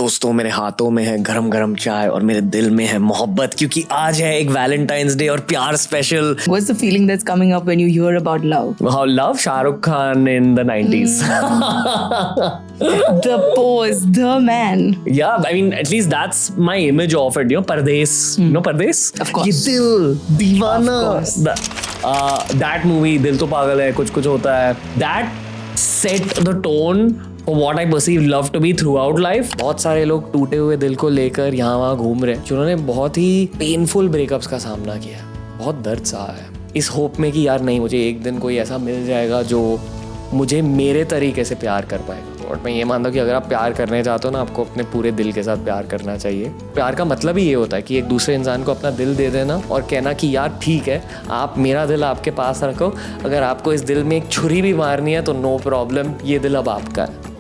दोस्तों मेरे हाथों में है गरम गरम चाय और मेरे दिल में है मोहब्बत, क्योंकि आज है एक वैलेंटाइंस डे और प्यार special. What's the feeling that's coming up when you hear about love? How love? Shahrukh Khan in the 90s. The pose, the man. Yeah, I mean, at least that's my image of it. You know, Pardes. You know Pardes? Of course. ये दिल दीवाना. Of course. That movie, दिल तो पागल है, कुछ कुछ होता है. That set the tone for what I perceive love to be throughout life. बहुत सारे लोग टूटे हुए दिल को लेकर यहाँ वहाँ घूम रहे हैं, जिन्होंने बहुत ही पेनफुल ब्रेकअप्स का सामना किया है, बहुत दर्द सहा है, इस होप में कि यार नहीं, मुझे एक दिन कोई ऐसा मिल जाएगा जो मुझे मेरे तरीके से प्यार कर पाएगा. और मैं ये मानता हूँ कि अगर आप प्यार करने चाहते हो ना, आपको अपने पूरे दिल के साथ प्यार करना चाहिए. प्यार का मतलब ही ये होता है कि एक दूसरे इंसान को अपना दिल दे देना और कहना कि यार ठीक है, आप मेरा दिल आपके पास रखो, अगर आपको इस दिल में एक छुरी भी मारनी है तो नो प्रॉब्लम, ये दिल अब आपका है.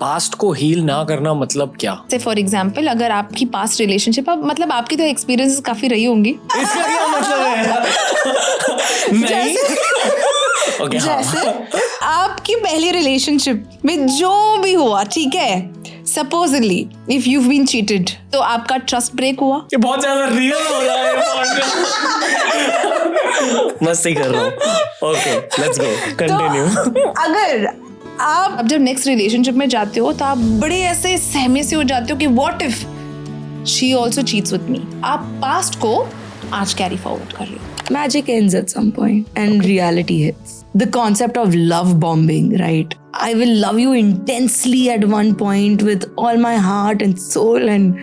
पास्ट को हील ना करना मतलब क्या? से फॉर एग्जाम्पल, अगर आपकी पास्ट रिलेशनशिप, मतलब आपकी तो एक्सपीरियंसेस काफी रही होंगी. इसका क्या मतलब है? नहीं. Okay, जैसे आपकी पहली रिलेशनशिप में जो भी हुआ, ठीक है, supposedly if you been cheated, तो आपका ट्रस्ट ब्रेक हुआ. ये बहुत ज्यादा रियल हो रहा है. मस्ती कर रहा हूँ. Okay, let's go, continue. अगर आप जब नेक्स्ट रिलेशनशिप में जाते हो तो आप बड़े ऐसे सहमे से हो जाते हो कि what if she also cheats with me. आप पास्ट को आज कैरी फॉरवर्ड कर रहे हो. Magic ends at some point and reality hits. The concept of love bombing, right? I will love you intensely at one point with all my heart and soul and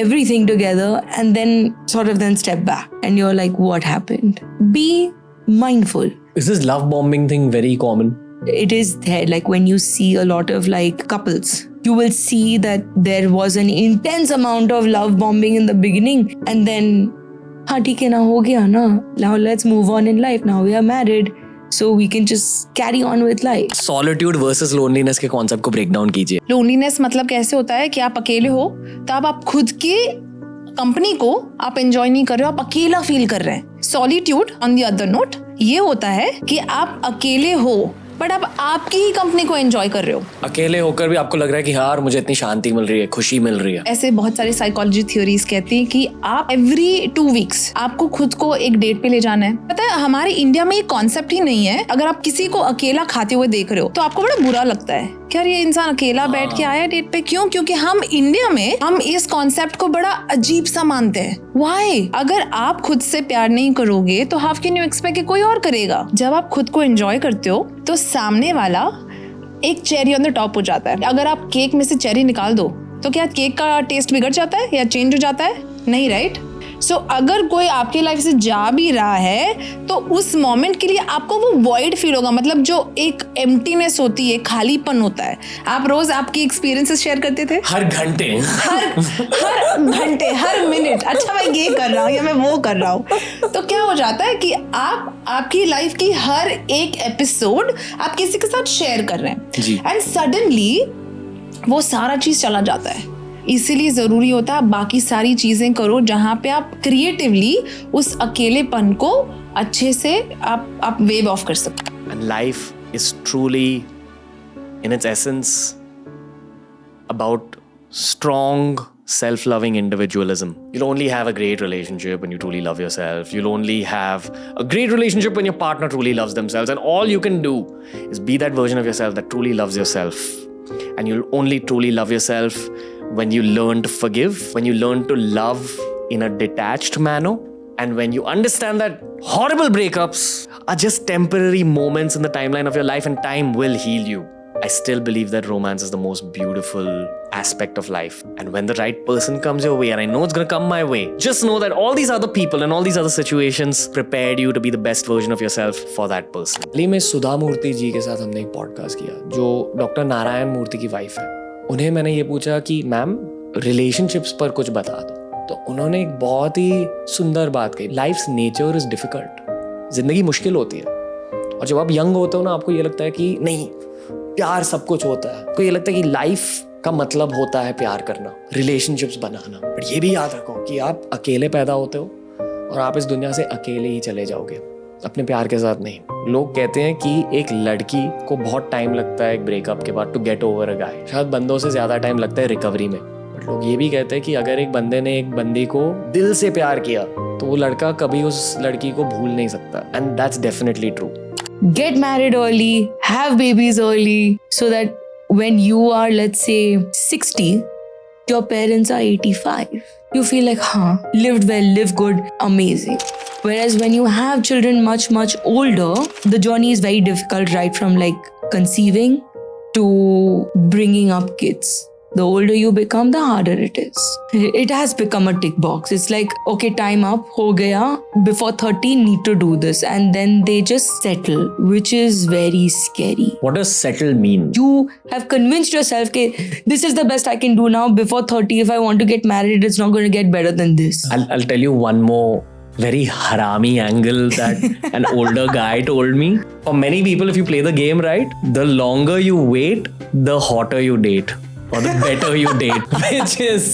everything together, and then sort of then step back and you're like, what happened? Be mindful. Is this love bombing thing very common? It is there, like when you see a lot of like couples, you will see that there was an intense amount of love bombing in the beginning, and then हाँ ठीक है ना, हो गया ना, now let's move on in life, now we are married, so we can just carry on with life. Solitude versus loneliness के concept को break down कीजिए. लोनलीनेस मतलब कैसे होता है कि आप अकेले हो, तब आप खुद की कंपनी को आप एंजॉय नहीं कर रहे हो, आप अकेला फील कर रहे हैं. Solitude on the other note ये होता है कि आप अकेले हो बट आप आपकी ही कंपनी को एंजॉय कर रहे हो. अकेले होकर भी आपको लग रहा है कि यार मुझे इतनी शांति मिल रही है, खुशी मिल रही है. ऐसे बहुत सारी साइकोलॉजी थ्योरीज कहती हैं कि आप एवरी 2 वीक्स आपको खुद को एक डेट पे ले जाना है. पता है, हमारे इंडिया में ये कॉन्सेप्ट ही नहीं है. अगर आप किसी को अकेला खाते हुए देख रहे हो तो आपको बड़ा बुरा लगता है कि यार ये इंसान अकेला बैठ के आया डेट पे. क्यों? क्योंकि हम इंडिया में हम इस कॉन्सेप्ट को बड़ा अजीब सा मानते हैं. व्हाई? अगर आप खुद से प्यार नहीं करोगे तो हाउ कैन यू एक्सपेक्ट कि कोई और करेगा? जब आप खुद को एंजॉय करते हो तो सामने वाला एक चेरी ऑन द टॉप हो जाता है. अगर आप केक में से चेरी निकाल दो तो क्या केक का टेस्ट बिगड़ जाता है या चेंज हो जाता है? नहीं, राइट? सो अगर कोई आपकी लाइफ से जा भी रहा है तो उस मोमेंट के लिए आपको वो वॉइड फील होगा, मतलब जो एक एम्प्टीनेस होती है, खालीपन होता है. आप रोज आपकी एक्सपीरियंसेस शेयर करते थे हर घंटे, हर मिनट. अच्छा मैं ये कर रहा हूँ या मैं वो कर रहा हूँ. तो क्या हो जाता है कि आप आपकी लाइफ की हर एक एपिसोड आप किसी के साथ शेयर कर रहे हैं एंड सडनली वो सारा चीज चला जाता है. इसीलिए जरूरी होता है आप बाकी सारी चीजें करो जहां पे आप क्रिएटिवली उस अकेलेपन को अच्छे से आप वेव ऑफ कर सकते. And life is truly in its essence about strong self-loving individualism. You'll only have a great relationship when you truly love yourself. You'll only have a great relationship when your partner truly loves themselves, and all you can do is be that version of yourself that truly loves yourself. And you'll only truly love yourself when you learn to forgive, when you learn to love in a detached manner, and when you understand that horrible breakups are just temporary moments in the timeline of your life and time will heal you. I still believe that romance is the most beautiful aspect of life. And when the right person comes your way, and I know it's gonna come my way, just know that all these other people and all these other situations prepared you to be the best version of yourself for that person. हाल ही में सुधा मूर्ति जी के साथ हमने एक podcast किया, जो doctor Narayan मूर्ति की wife है. उन्हें मैंने ये पूछा कि मैम रिलेशनशिप्स पर कुछ बता दो, तो उन्होंने एक बहुत ही सुंदर बात कही. लाइफ्स नेचर इज डिफिकल्ट, जिंदगी मुश्किल होती है. और जब आप यंग होते हो ना, आपको ये लगता है कि नहीं प्यार सब कुछ होता है. आपको ये लगता है कि लाइफ का मतलब होता है प्यार करना, रिलेशनशिप्स बनाना. बट ये भी याद रखो कि आप अकेले पैदा होते हो और आप इस दुनिया से अकेले ही चले जाओगे. अपने प्यार के साथ नहीं। लोग कहते हैं कि एक लड़की को बहुत टाइम लगता है एक ब्रेकअप के बाद टू गेट ओवर अ गाय, शायद बंदों से ज्यादा टाइम लगता है रिकवरी में। बट लोग ये भी कहते हैं कि अगर एक बंदे ने एक बंदी को दिल से प्यार किया तो वो लड़का कभी उस लड़की को भूल नहीं सकता, and that's definitely true. Get married early, have babies early, so that when you are, let's say, 60, your parents are 85. You feel like, lived well, live good, amazing. Whereas when you have children much, much older, the journey is very difficult, right from like conceiving to bringing up kids. The older you become, the harder it is. It has become a tick box. It's like, okay, time up, ho gaya, before 30, need to do this. And then they just settle, which is very scary. What does settle mean? You have convinced yourself, okay, this is the best I can do now. Before 30, if I want to get married, it's not going to get better than this. I'll tell you one more very harami angle that an older guy told me. For many people, if you play the game right, the longer you wait, the hotter you date. Or the better you date, which is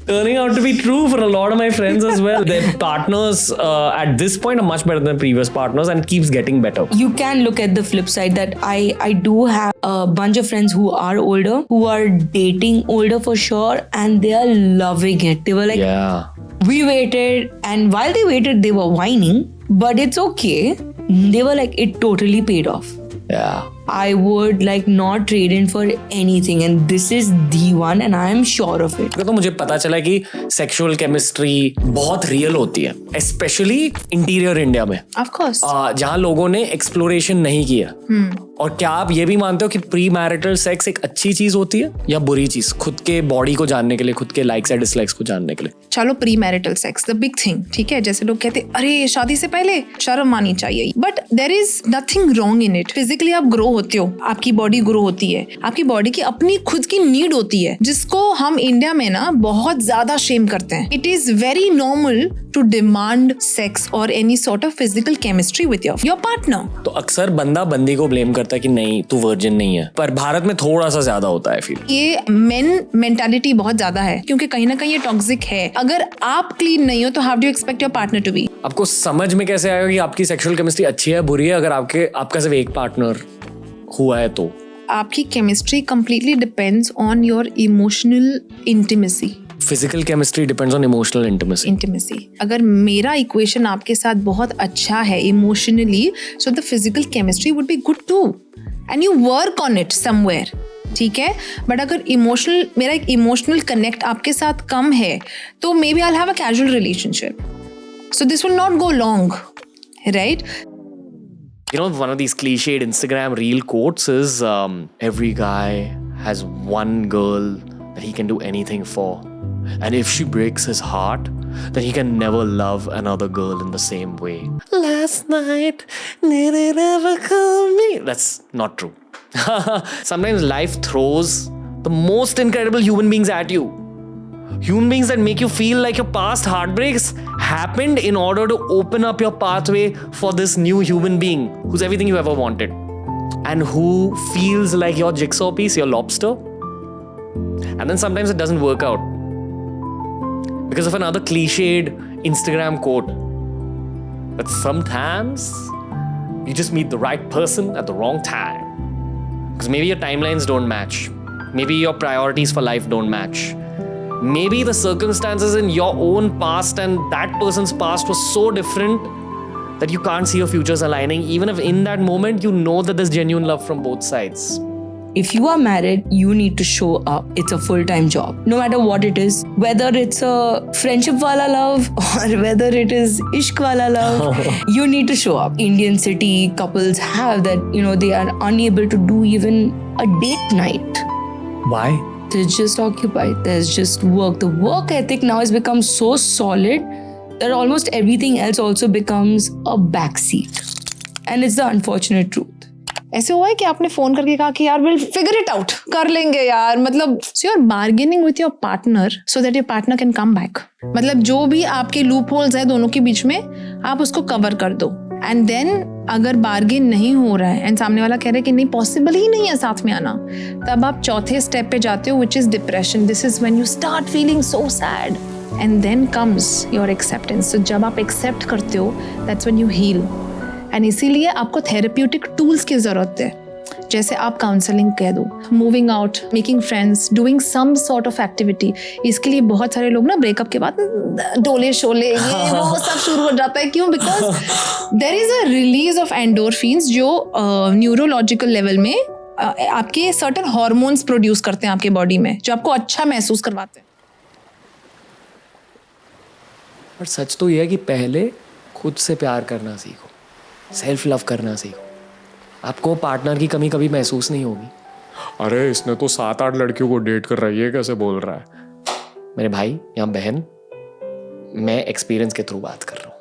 turning out to be true for a lot of my friends as well. Their partners at this point are much better than previous partners, and it keeps getting better. You can look at the flip side that I do have a bunch of friends who are older, who are dating older for sure, and they are loving it. They were like, Yeah. we waited, and while they waited, they were whining, but it's okay. They were like, it totally paid off. Yeah. I would like not trade in for anything, and this is the one, and I am sure of it. तो मुझे पता चला कि sexual chemistry बहुत real होती है, specially interior India में। Of course. जहाँ लोगों ने एक्सप्लोरेशन नहीं किया। और क्या आप ये भी मानते हो कि प्री मैरिटल सेक्स एक अच्छी चीज होती है या बुरी चीज, खुद के बॉडी को जानने के लिए, खुद के लाइक्स या डिसलाइक्स को जानने के लिए? चलो, pre marital sex the big thing, ठीक है। जैसे लोग कहते अरे शादी से पहले शर्म आनी चाहिए, but there is nothing wrong in it. Physically आप ग्रो होते हो, आपकी बॉडी ग्रो होती है, आपकी बॉडी की अपनी खुद की नीड होती है, जिसको हम इंडिया में ना बहुत ज्यादा शेम करते हैं। It is very normal to demand sex और any sort of physical chemistry with your partner. तो अक्सर बंदा बंदी को ब्लेम करता है कि नहीं तू वर्जिन नहीं है, पर भारत में थोड़ा सा ज्यादा होता है फील। ये मेन मेंटालिटी बहुत ज्यादा है, क्योंकि कहीं ना कहीं ये टॉक्सिक है। अगर आप क्लीन नहीं हो तो how do you expect your partner to be? आपको समझ में कैसे आएगा कि आपकी सेक्सुअल केमिस्ट्री अच्छी है बुरी है, अगर आपका सिर्फ एक पार्टनर हुआ है तो? आपकी chemistry completely depends on your emotional intimacy. Physical chemistry depends on emotional intimacy. अगर मेरा इक्वेशन आपके साथ बहुत अच्छा है emotionally, so the physical chemistry would be good too, and you work on it somewhere, ठीक है। बट अगर मेरा एक इमोशनल कनेक्ट आपके साथ कम है, तो maybe I will have a casual relationship, so this will not go long, right? You know, one of these cliched Instagram reel quotes is every guy has one girl that he can do anything for, and if she breaks his heart, then he can never love another girl in the same way. Last night, did it ever call me? That's not true. Sometimes life throws the most incredible human beings at you. Human beings that make you feel like your past heartbreaks happened in order to open up your pathway for this new human being who's everything you ever wanted, and who feels like your jigsaw piece, your lobster. And then sometimes it doesn't work out because of another cliched Instagram quote, but sometimes you just meet the right person at the wrong time, because maybe your timelines don't match, maybe your priorities for life don't match. Maybe the circumstances in your own past and that person's past was so different that you can't see your futures aligning, even if in that moment you know that there's genuine love from both sides. If you are married, you need to show up. It's a full-time job. No matter what it is, whether it's a friendship wala love or whether it is ishq wala love, you need to show up. Indian city couples have that, they are unable to do even a date night. Why? They're just occupied. There's just work. The work ethic now has become so solid that almost everything else also becomes a backseat. And it's the unfortunate truth. ऐसे हुआ है कि आपने phone करके कहा कि यार will figure it out, कर लेंगे यार, मतलब so you are bargaining with your partner so that your partner can come back. मतलब जो भी आपके लूप होल्स है दोनों के बीच में, आप उसको कवर कर दो, एंड देन अगर बार्गेन नहीं हो रहा है एंड सामने वाला कह रहा है कि नहीं पॉसिबल ही नहीं है साथ में आना, तब आप चौथे स्टेप पे जाते हो, which is depression. This is when you start feeling so sad and then comes your acceptance. तो जब आप एक्सेप्ट करते हो, that's when you heal. And इसीलिए आपको थेरेप्यूटिक टूल्स की ज़रूरत है, जैसे आप काउंसलिंग कह दो, moving out, making friends, doing some sort of activity. इसके लिए बहुत सारे लोग ना ब्रेकअप के बाद डोले शोले ये वो सब शुरू हो जाता है। क्यों? Because there is a release of endorphins जो न्यूरोलॉजिकल लेवल में आपके सर्टेन हार्मोन्स प्रोड्यूस करते हैं आपके बॉडी में, जो आपको अच्छा महसूस करवाते हैं। पर सच तो ये है कि पहले खुद से प्यार करना सीखो, सेल्फ लव करना सीखो। आपको पार्टनर की कमी कभी महसूस नहीं होगी। अरे इसने तो 7-8 लड़कियों को डेट कर रहा है, ये कैसे बोल रहा है? मेरे भाई या बहन, मैं एक्सपीरियंस के थ्रू बात कर रहा हूँ।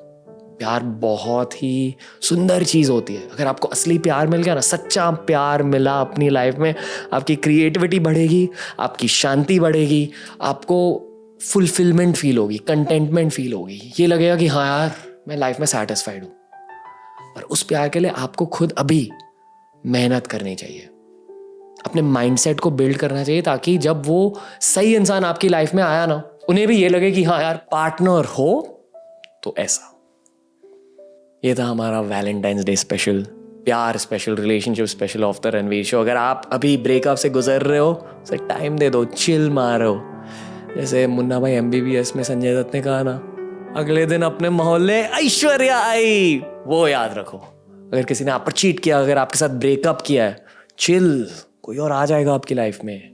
प्यार बहुत ही सुंदर चीज़ होती है। अगर आपको असली प्यार मिल गया ना, सच्चा प्यार मिला अपनी लाइफ में, आपकी क्रिएटिविटी बढ़ेगी, आपकी शांति बढ़ेगी, आपको फुलफिलमेंट फील होगी, कंटेंटमेंट फील होगी। ये लगेगा कि हाँ यार, मैं लाइफ में सेटिस्फाइड हूँ। और उस प्यार के लिए आपको खुद अभी मेहनत करनी चाहिए, अपने माइंडसेट को बिल्ड करना चाहिए, ताकि जब वो सही इंसान आपकी लाइफ में आया ना, उन्हें भी ये लगे कि हाँ यार, पार्टनर हो तो ऐसा। ये था हमारा वैलेंटाइंस डे स्पेशल, प्यार special, relationship special of the Ranveer show. अगर आप अभी ब्रेकअप से गुजर रहे हो, उसे टाइम दे दो, चिल मारो। जैसे मुन्ना भाई MBBS में संजय दत्त ने कहा ना, अगले दिन अपने मोहल्ले ऐश्वर्या आई, वो याद रखो। अगर किसी ने आप पर चीट किया, अगर आपके साथ ब्रेकअप किया है, चिल, कोई और आ जाएगा आपकी लाइफ में।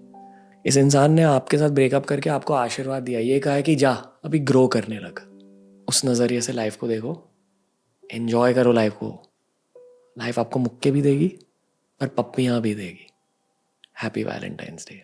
इस इंसान ने आपके साथ ब्रेकअप करके आपको आशीर्वाद दिया, ये कहा है कि जा अभी ग्रो करने लग। उस नज़रिए से लाइफ को देखो, एंजॉय करो लाइफ को। लाइफ आपको मुक्के भी देगी और पप्पियाँ भी देगी। Happy Valentine's day.